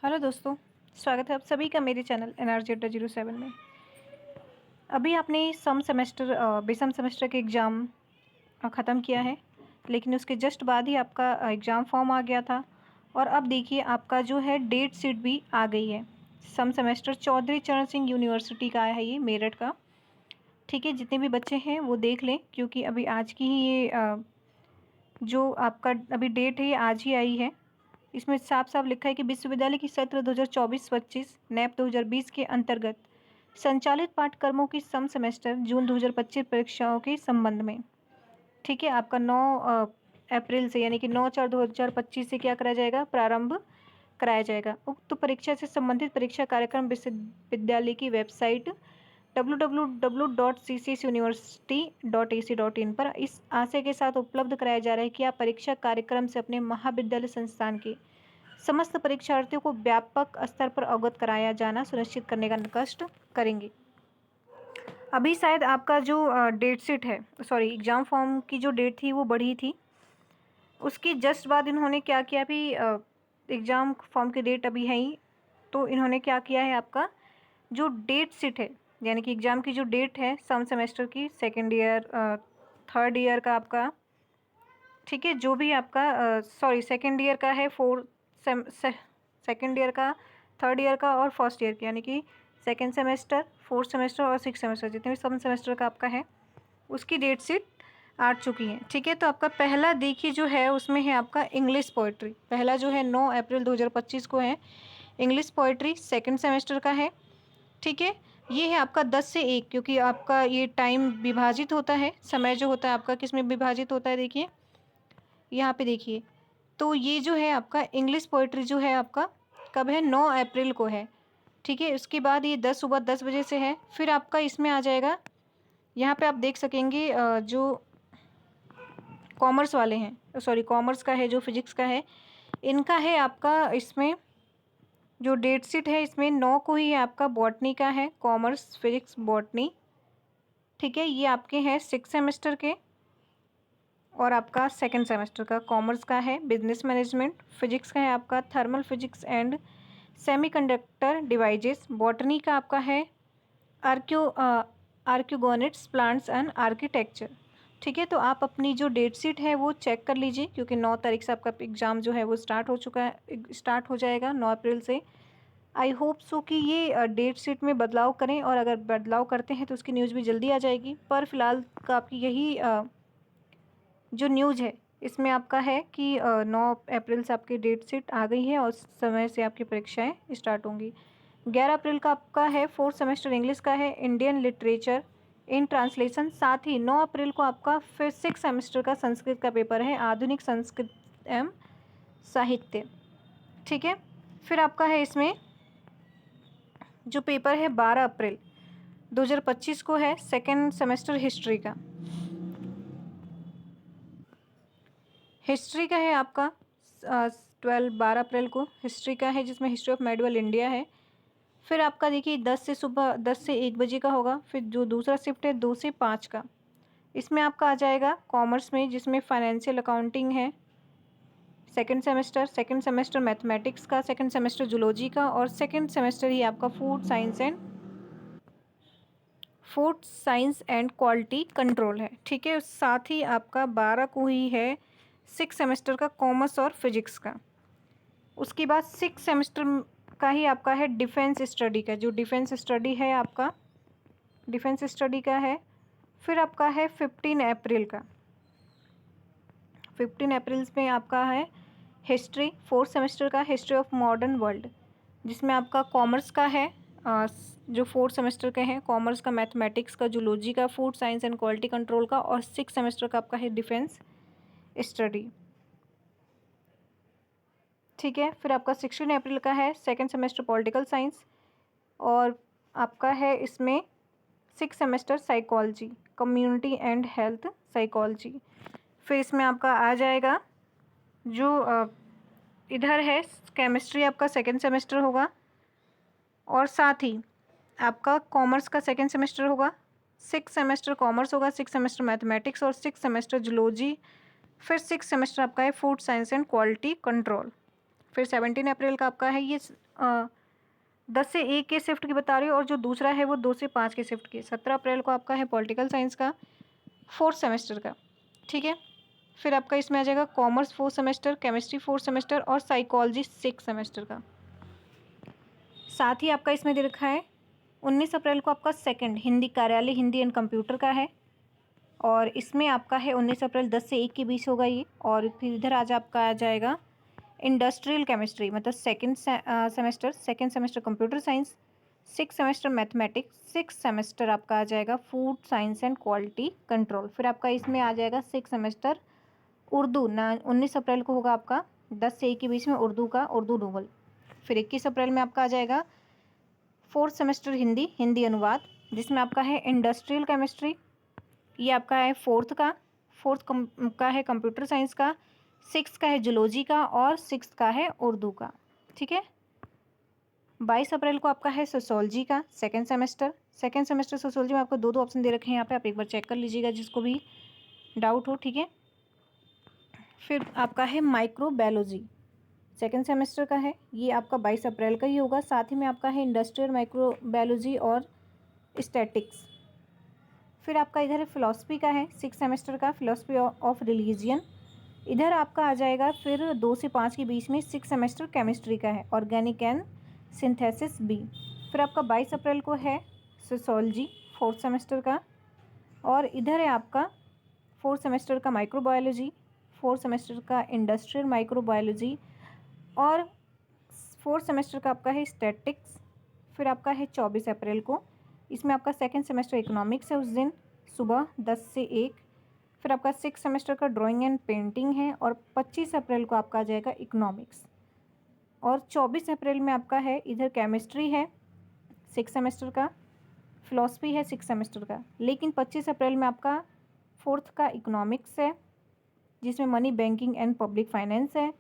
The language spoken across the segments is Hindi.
हेलो दोस्तों, स्वागत है आप सभी का मेरे चैनल NRJ अड्डा 07 में। अभी आपने बेसम सेमेस्टर के एग्ज़ाम ख़त्म किया है, लेकिन उसके जस्ट बाद ही आपका एग्ज़ाम फॉर्म आ गया था और अब देखिए आपका जो है डेट शीट भी आ गई है। सम सेमेस्टर चौधरी चरण सिंह यूनिवर्सिटी का आया है, ये मेरठ का। ठीक है, जितने भी बच्चे हैं वो देख लें, क्योंकि अभी आज की ही ये जो आपका अभी डेट है ये आज ही आई है। इसमें साफ साफ लिखा है कि विश्वविद्यालय की सत्र 2024-25 नैप 2020 के अंतर्गत संचालित पाठ्यक्रमों की सम सेमेस्टर जून 2025 परीक्षाओं के संबंध में। ठीक है, आपका 9 अप्रैल से यानी कि 9/4/2025 से क्या कराया जाएगा, प्रारंभ कराया जाएगा। उक्त परीक्षा से संबंधित परीक्षा कार्यक्रम विश्वविद्यालय की वेबसाइट www.ccsuniversity.ac.in पर इस आशय के साथ उपलब्ध कराया जा रहा है कि आप परीक्षा कार्यक्रम से अपने महाविद्यालय संस्थान के समस्त परीक्षार्थियों को व्यापक स्तर पर अवगत कराया जाना सुनिश्चित करने का कष्ट करेंगे। अभी शायद आपका जो डेट शीट है, सॉरी एग्ज़ाम फॉर्म की जो डेट थी वो बढ़ी थी, उसकी जस्ट बाद इन्होंने क्या किया, अभी एग्ज़ाम फॉर्म की डेट अभी है ही, तो इन्होंने क्या किया है, आपका जो डेट शीट है यानी कि एग्ज़ाम की जो डेट है सम सेमेस्टर की सेकेंड ईयर थर्ड ईयर का आपका, ठीक है, जो भी आपका सॉरी सेकेंड ईयर का है, सेकेंड ईयर का, थर्ड ईयर का और फर्स्ट ईयर का, यानी कि सेकेंड सेमेस्टर, फोर्थ सेमेस्टर और सिक्स सेमेस्टर जितने भी सम सेमेस्टर का आपका है, उसकी डेट शीट आ चुकी है। ठीक है, तो आपका पहला देखिए जो है उसमें है आपका इंग्लिश पोइट्री। पहला जो है 9 अप्रैल 2025 को है इंग्लिश पोइट्री, सेकेंड सेमेस्टर का है। ठीक है, ये है आपका 10 से 1, क्योंकि आपका ये टाइम विभाजित होता है, समय जो होता है आपका किस में विभाजित होता है, देखिए यहाँ पे देखिए। तो ये जो है आपका इंग्लिश पोइट्री जो है आपका कब है, 9 अप्रैल को है। ठीक है, उसके बाद ये सुबह 10 बजे से है। फिर आपका इसमें आ जाएगा, यहाँ पे आप देख सकेंगे जो कॉमर्स वाले हैं, सॉरी कॉमर्स का है, जो फिजिक्स का है, इनका है आपका इसमें जो डेट शीट है इसमें 9 को ही आपका बॉटनी का है, कॉमर्स फिजिक्स बॉटनी। ठीक है, ये आपके हैं सिक्स सेमेस्टर के, और आपका सेकंड सेमेस्टर का कॉमर्स का है बिजनेस मैनेजमेंट, फिजिक्स का है आपका thermal physics and semiconductor devices, botany का आपका है आर्क्योगोनिट्स प्लांट्स एंड आर्किटेक्चर। ठीक है, तो आप अपनी जो डेट शीट है वो चेक कर लीजिए, क्योंकि 9 तारीख से आपका एग्ज़ाम जो है वो स्टार्ट हो जाएगा 9 अप्रैल से। आई होप सो कि ये डेट शीट में बदलाव करें, और अगर बदलाव करते हैं तो उसकी न्यूज़ भी जल्दी आ जाएगी। पर फिलहाल का आपकी यही जो न्यूज़ है इसमें आपका है कि 9 अप्रैल से आपकी डेट शीट आ गई है और समय से आपकी परीक्षाएं स्टार्ट होंगी। 11 अप्रैल का आपका है फोर्थ सेमेस्टर इंग्लिश का है, इंडियन लिटरेचर इन ट्रांसलेशन। साथ ही 9 अप्रैल को आपका फिर सिक्स सेमेस्टर का संस्कृत का पेपर है, आधुनिक संस्कृत एवं साहित्य। ठीक है, फिर आपका है इसमें जो पेपर है 12 अप्रैल 2025 को है सेकेंड सेमेस्टर हिस्ट्री का। हिस्ट्री का है आपका 12 अप्रैल को हिस्ट्री का है, जिसमें हिस्ट्री ऑफ मेडिवल इंडिया है। फिर आपका देखिए 10 से 1 बजे का होगा। फिर जो दूसरा शिफ्ट है 2 से 5 का, इसमें आपका आ जाएगा कॉमर्स में, जिसमें फाइनेंशियल अकाउंटिंग है सेकंड सेमेस्टर मैथमेटिक्स का, सेकंड सेमेस्टर जूलॉजी का, और सेकंड सेमेस्टर ही आपका food science and quality control है। ठीक है, साथ ही आपका 12 को ही है सिक्स सेमेस्टर का कॉमर्स और फिजिक्स का। उसके बाद सिक्स सेमेस्टर का ही आपका है डिफेंस स्टडी का, जो डिफेंस स्टडी है आपका डिफेंस स्टडी का है। फिर आपका है 15 अप्रैल का, 15 अप्रैल में आपका है हिस्ट्री फोर्थ सेमेस्टर का, हिस्ट्री ऑफ मॉडर्न वर्ल्ड, जिसमें आपका कॉमर्स का है जो फोर्थ सेमेस्टर के हैं, कॉमर्स का, मैथमेटिक्स का, जूलॉजी का, food science and quality control का, और सिक्स सेमेस्टर का आपका है डिफेंस स्टडी। ठीक है, फिर आपका 16 अप्रैल का है सेकेंड सेमेस्टर पॉलिटिकल साइंस, और आपका है इसमें six semester psychology, community and health psychology. फिर इसमें आपका आ जाएगा जो इधर है केमिस्ट्री, आपका सेकेंड सेमेस्टर होगा, और साथ ही आपका कॉमर्स का सेकेंड सेमेस्टर होगा, सिक्स सेमेस्टर कॉमर्स होगा, सिक्स सेमेस्टर मैथमेटिक्स और सिक्स सेमेस्टर जूलॉजी। फिर सिक्स सेमेस्टर आपका है food science and quality control. फिर 17 अप्रैल का आपका है ये 10 से 1 के शिफ्ट की बता रही हूँ, और जो दूसरा है वो 2 से 5 के शिफ्ट की। 17 अप्रैल को आपका है पॉलिटिकल साइंस का 4th सेमेस्टर का, ठीक है। फिर आपका इसमें आ जाएगा commerce 4th semester, chemistry 4th semester और साइकोलॉजी 6th सेमेस्टर का। साथ ही आपका इसमें दे रखा है 19 अप्रैल को आपका सेकंड हिंदी कार्यालय, हिंदी एंड कंप्यूटर का है, और इसमें आपका है 19 अप्रैल 10 से 1 के बीच होगा ये। और फिर इधर आज आपका आ जाएगा इंडस्ट्रियल केमिस्ट्री, मतलब second semester computer science, 6th semester mathematics, 6th semester आपका आ जाएगा food science and quality control. फिर आपका इसमें आ जाएगा 6th सेमेस्टर उर्दू ना, 19 अप्रैल को होगा आपका 10 से 1 के बीच में उर्दू का, उर्दू नोवल। फिर 21 अप्रैल में आपका आ जाएगा 4th सेमेस्टर हिंदी, हिंदी अनुवाद, जिसमें आपका है इंडस्ट्रियल केमिस्ट्री, ये आपका है फोर्थ का है कंप्यूटर साइंस का, 6th का है जूलॉजी का और 6th का है उर्दू का, ठीक है। 22 अप्रैल को आपका है सोशोलॉजी का सेकंड सेमेस्टर सोशोलॉजी में आपको दो ऑप्शन दे रखे हैं यहाँ पे, आप एक बार चेक कर लीजिएगा जिसको भी डाउट हो, ठीक है। फिर आपका है माइक्रोबायोलॉजी, सेकंड सेमेस्टर का है, ये आपका 22 अप्रैल का ही होगा। साथ ही में आपका है इंडस्ट्रियल माइक्रोबायोलॉजी और स्टैटिक्स। फिर आपका इधर फिलॉसफी का है 6th सेमेस्टर का, फिलॉसफी ऑफ रिलीजियन। इधर आपका आ जाएगा फिर 2 से 5 के बीच में 6th सेमेस्टर केमिस्ट्री का है, ऑर्गेनिक एंड सिंथेसिस बी। फिर आपका 22 अप्रैल को है सोशोलॉजी 4th सेमेस्टर का, और इधर है आपका 4th सेमेस्टर का माइक्रोबायोलॉजी, 4th सेमेस्टर का इंडस्ट्रियल माइक्रोबायोलॉजी और 4th सेमेस्टर का आपका है स्टैटिक्स। फिर आपका है 24 अप्रैल को, इसमें आपका सेकंड सेमेस्टर इकोनॉमिक्स है उस दिन सुबह 10 से 1। फिर आपका 6th सेमेस्टर का ड्राइंग एंड पेंटिंग है, और 25 अप्रैल को आपका आ जाएगा इकोनॉमिक्स। और 24 अप्रैल में आपका है इधर केमिस्ट्री है 6th सेमेस्टर का, फिलॉसफी है 6th सेमेस्टर का, लेकिन 25 अप्रैल में आपका 4th का इकोनॉमिक्स है जिसमें money banking and public finance है।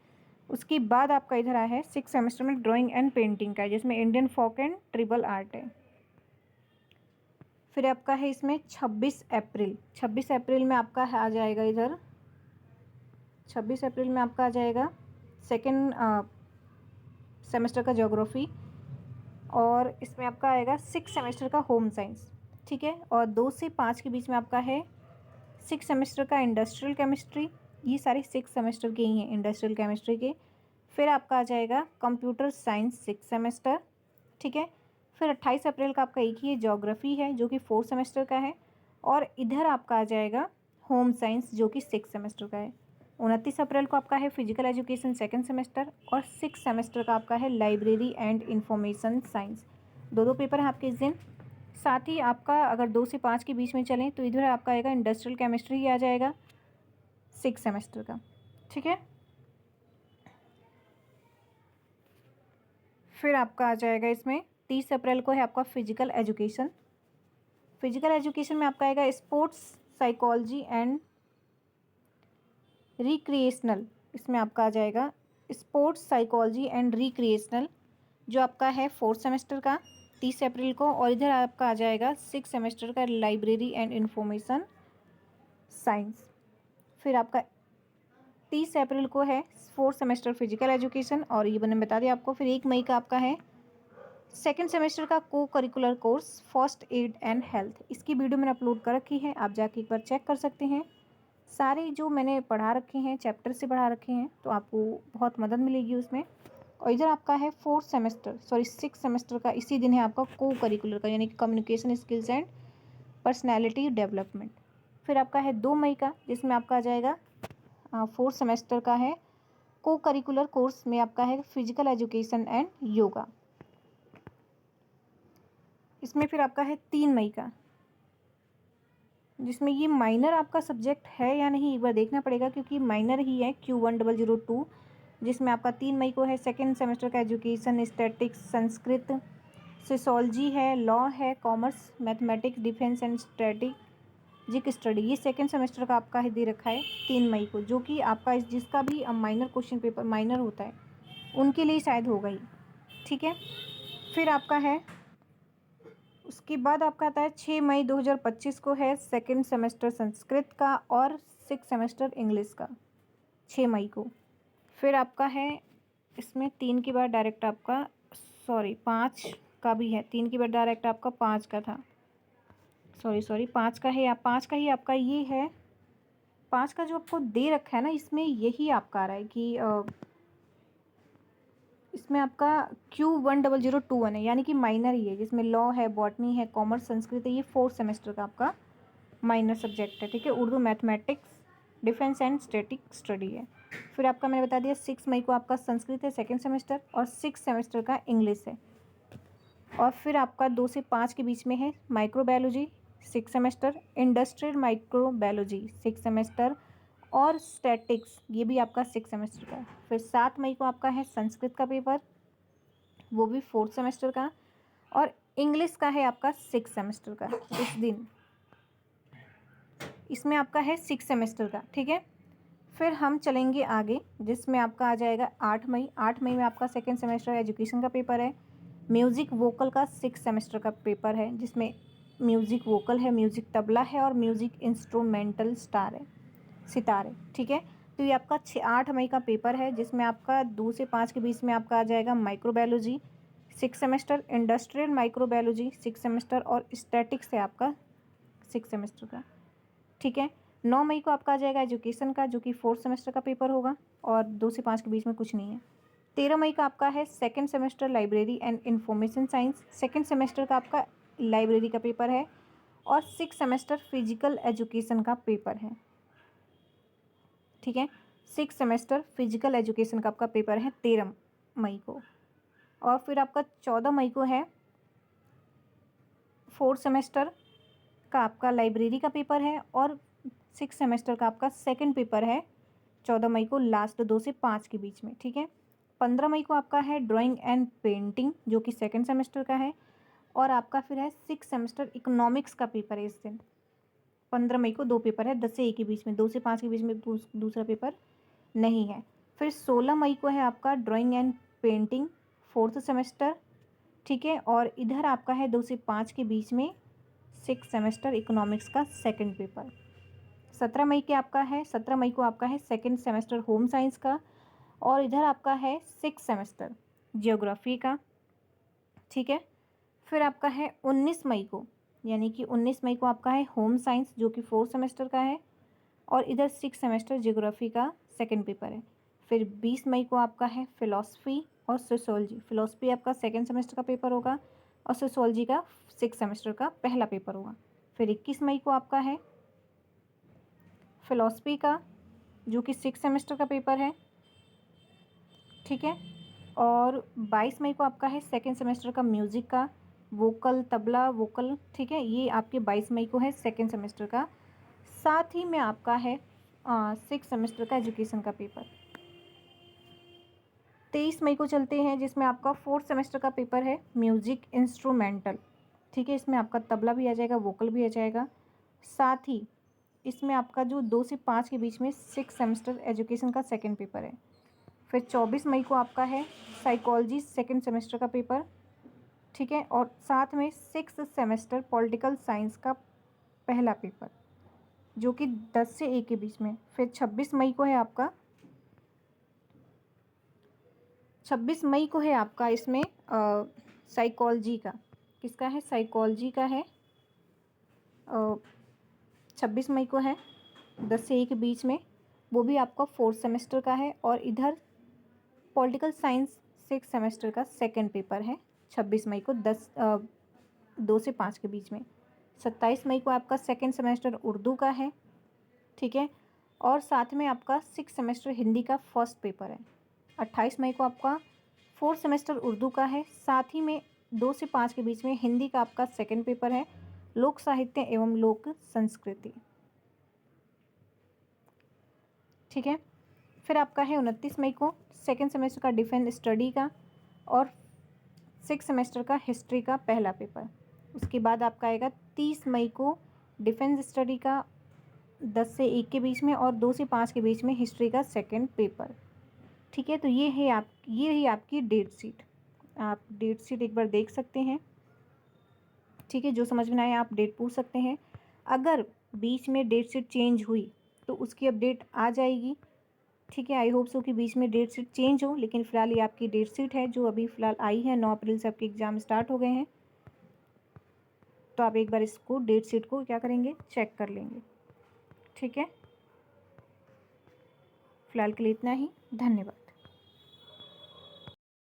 उसके बाद आपका इधर आया है 6th सेमेस्टर में ड्राइंग एंड पेंटिंग का, जिसमें इंडियन फोक एंड ट्रिबल आर्ट है। फिर आपका है इसमें 26 अप्रैल में आपका आ जाएगा इधर 26 अप्रैल में आपका आ जाएगा सेकेंड सेमेस्टर का ज्योग्राफी, और इसमें आपका आएगा 6th सेमेस्टर का होम साइंस, ठीक है। और 2 से 5 के बीच में आपका है 6th सेमेस्टर का इंडस्ट्रियल केमिस्ट्री, ये सारे 6th सेमेस्टर के ही हैं इंडस्ट्रियल केमिस्ट्री के। फिर आपका आ जाएगा कंप्यूटर साइंस 6th सेमेस्टर, ठीक है। फिर 28 अप्रैल का आपका एक ही ज्योग्राफी है जो कि 4th सेमेस्टर का है, और इधर आपका आ जाएगा होम साइंस जो कि 6th सेमेस्टर का है। 29 अप्रैल को आपका है फिजिकल एजुकेशन 2nd सेमेस्टर, और 6th सेमेस्टर का आपका है लाइब्रेरी एंड इंफॉर्मेशन साइंस। दो पेपर हैं आपके इस दिन। साथ ही आपका अगर 2 से 5 के बीच में चलें तो इधर आपका आएगा इंडस्ट्रियल केमिस्ट्री ही आ जाएगा 6th सेमेस्टर का, ठीक है। फिर आपका आ जाएगा इसमें 30 अप्रैल को है आपका फिजिकल एजुकेशन में आपका आएगा स्पोर्ट्स साइकोलॉजी एंड रिक्रिएशनल, इसमें आपका आ जाएगा स्पोर्ट्स साइकोलॉजी एंड रिक्रिएशनल जो आपका है 4th सेमेस्टर का 30 अप्रैल को। और इधर आपका आ जाएगा 6th सेमेस्टर का लाइब्रेरी एंड इंफॉर्मेशन साइंस। फिर आपका 30 अप्रैल को है 4th सेमेस्टर फिजिकल एजुकेशन, और ये मैंने बता दिया आपको। फिर 1 मई का आपका है 2nd सेमेस्टर का को curricular course first aid and health, इसकी वीडियो मैंने अपलोड कर रखी है, आप जाके एक बार चेक कर सकते हैं। सारे जो मैंने पढ़ा रखे हैं चैप्टर से पढ़ा रखे हैं, तो आपको बहुत मदद मिलेगी उसमें। और इधर आपका है 6th सेमेस्टर का इसी दिन है आपका को करिकुलर का, यानी कि communication skills and personality development. फिर आपका है 2 मई का, जिसमें आपका आ जाएगा 4th सेमेस्टर का है को करिकुलर कोर्स में आपका है फिजिकल एजुकेशन एंड योगा। इसमें फिर आपका है 3 मई का, जिसमें ये माइनर आपका सब्जेक्ट है या नहीं एक बार देखना पड़ेगा, क्योंकि माइनर ही है Q1002, जिसमें आपका 3 मई को है 2nd सेमेस्टर का एजुकेशन, स्टैटिक्स, संस्कृत, सोशियोलॉजी है, लॉ है, commerce, mathematics, defence and strategic study. ये 2nd सेमेस्टर का आपका है दे रखा है 3 मई को, जो कि आपका जिसका भी माइनर क्वेश्चन पेपर माइनर होता है उनके लिए शायद होगा ही, ठीक है। फिर आपका है उसके बाद आपका आता है 6 मई 2025 को है 2nd सेमेस्टर संस्कृत का और 6th सेमेस्टर इंग्लिश का 6 मई को। फिर आपका है इसमें 3 की बार डायरेक्ट आपका, सॉरी 5 का भी है, 3 की बार डायरेक्ट आपका 5 का था, सॉरी 5 का है, या 5 का ही आपका ये है। 5 का जो आपको दे रखा है ना, इसमें यही आपका आ रहा है कि इसमें आपका Q1002 है, यानी कि माइनर ही है, जिसमें लॉ है, बॉटनी है, कॉमर्स, संस्कृत है। ये 4th सेमेस्टर का आपका माइनर सब्जेक्ट है, ठीक है। Urdu, mathematics, defence and static study है। फिर आपका मैंने बता दिया 6 मई को आपका संस्कृत है 2nd सेमेस्टर, और 6 सेमेस्टर का इंग्लिश है। और फिर आपका 2 से 5 के बीच में है microbiology 6 semester, industrial microbiology 6 semester, और स्टैटिक्स ये भी आपका 6 सेमेस्टर का है। फिर 7 मई को आपका है संस्कृत का पेपर, वो भी 4th सेमेस्टर का, और इंग्लिश का है आपका 6 सेमेस्टर का। इस दिन इसमें आपका है 6 सेमेस्टर का, ठीक है। फिर हम चलेंगे आगे, जिसमें आपका आ जाएगा 8 मई। 8 मई में आपका 2nd सेमेस्टर एजुकेशन का पेपर है। म्यूज़िक वोकल का 6 सेमेस्टर का पेपर है, जिसमें म्यूज़िक वोकल है, म्यूज़िक तबला है, और म्यूज़िक इंस्ट्रूमेंटल सितार है, ठीक है। तो ये आपका 8 मई का पेपर है, जिसमें आपका 2 से 5 के बीच में आपका आ जाएगा microbiology 6 semester, industrial microbiology 6 semester, और स्टैटिक्स है आपका 6 सेमेस्टर का, ठीक है। 9 मई को आपका आ जाएगा एजुकेशन का, जो कि 4th सेमेस्टर का पेपर होगा, और 2 से 5 के बीच में कुछ नहीं है। 13 मई का आपका है 2nd semester library and information science, 2nd semester का आपका लाइब्रेरी का पेपर है, और 6 सेमेस्टर फिजिकल एजुकेशन का पेपर है, ठीक है। 6 सेमेस्टर फिजिकल एजुकेशन का आपका पेपर है 13 मई को। और फिर आपका 14 मई को है 4th सेमेस्टर का आपका लाइब्रेरी का पेपर है, और 6 सेमेस्टर का आपका 2nd पेपर है 14 मई को, लास्ट 2 से 5 के बीच में, ठीक है। 15 मई को आपका है ड्राइंग एंड पेंटिंग, जो कि 2nd सेमेस्टर का है, और आपका फिर है 6 सेमेस्टर इकोनॉमिक्स का पेपर है इस दिन। 15 मई को 2 पेपर है, 10 से 1 के बीच में, 2 से 5 के बीच में दूसरा पेपर नहीं है। फिर 16 मई को है आपका drawing and painting 4th semester, ठीक है। और इधर आपका है 2 से 5 के बीच में 6 सेमेस्टर इकोनॉमिक्स का 2nd पेपर। 17 मई को आपका है 2nd सेमेस्टर होम साइंस का, और इधर आपका है 6 सेमेस्टर जियोग्राफी का, ठीक है। फिर आपका है 19 मई को, यानी कि 19 मई को आपका है होम साइंस, जो कि 4th सेमेस्टर का है, और इधर 6 सेमेस्टर जियोग्राफी का 2nd पेपर है। फिर 20 मई को आपका है फिलॉसफी और सोशियोलॉजी। फिलॉसफी आपका 2nd सेमेस्टर का पेपर होगा, और सोशियोलॉजी का 6 सेमेस्टर का पहला पेपर होगा। फिर 21 मई को आपका है फिलॉसफी का, जो कि 6 सेमेस्टर का पेपर है, ठीक है। और 22 मई को आपका है 2nd सेमेस्टर का म्यूज़िक का, वोकल, तबला, वोकल, ठीक है। ये आपके 22 मई को है 2nd सेमेस्टर का। साथ ही में आपका है 6 सेमेस्टर का एजुकेशन का पेपर। 23 मई को चलते हैं, जिसमें आपका 4th सेमेस्टर का पेपर है म्यूज़िक इंस्ट्रूमेंटल, ठीक है। इसमें आपका तबला भी आ जाएगा, वोकल भी आ जाएगा। साथ ही इसमें आपका जो 2 से 5 के बीच में 6 सेमेस्टर एजुकेशन का 2nd पेपर है। फिर 24 मई को आपका है साइकोलॉजी 2nd सेमेस्टर का पेपर, ठीक है। और साथ में 6 सेमेस्टर पॉलिटिकल साइंस का पहला पेपर, जो कि 10 से 1 के बीच में। फिर 26 मई को है आपका, 26 मई को है आपका इसमें साइकोलॉजी का, किसका है, साइकोलॉजी का है, 26 मई को है 10 से 1 के बीच में, वो भी आपका 4th सेमेस्टर का है। और इधर पॉलिटिकल साइंस 6 सेमेस्टर का 2nd पेपर है 26 मई को 2 से 5 के बीच में। 27 मई को आपका 2nd सेमेस्टर उर्दू का है, ठीक है। और साथ में आपका 6 सेमेस्टर हिंदी का 1st पेपर है। 28 मई को आपका 4th सेमेस्टर उर्दू का है, साथ ही में 2 से 5 के बीच में हिंदी का आपका 2nd पेपर है, लोक साहित्य एवं लोक संस्कृति, ठीक है। फिर आपका है 29 मई को 2nd सेमेस्टर का डिफेंस स्टडी का, और 6 सेमेस्टर का हिस्ट्री का पहला पेपर। उसके बाद आपका आएगा 30 मई को डिफेंस स्टडी का 10 से 1 के बीच में, और 2 से 5 के बीच में हिस्ट्री का 2nd पेपर, ठीक है। तो ये है आपकी डेट शीट। आप डेट शीट एक बार देख सकते हैं, ठीक है। जो समझ में ना आए आप डेट पूछ सकते हैं। अगर बीच में डेट शीट चेंज हुई तो उसकी अपडेट आ जाएगी, ठीक है, आई होप सो कि बीच में डेट शीट चेंज हो, लेकिन फ़िलहाल ये आपकी डेट शीट है जो अभी फ़िलहाल आई है। 9 अप्रैल से आपके एग्ज़ाम स्टार्ट हो गए हैं। तो आप एक बार इसको डेट शीट को क्या करेंगे, चेक कर लेंगे। ठीक है, फ़िलहाल के लिए इतना ही। धन्यवाद।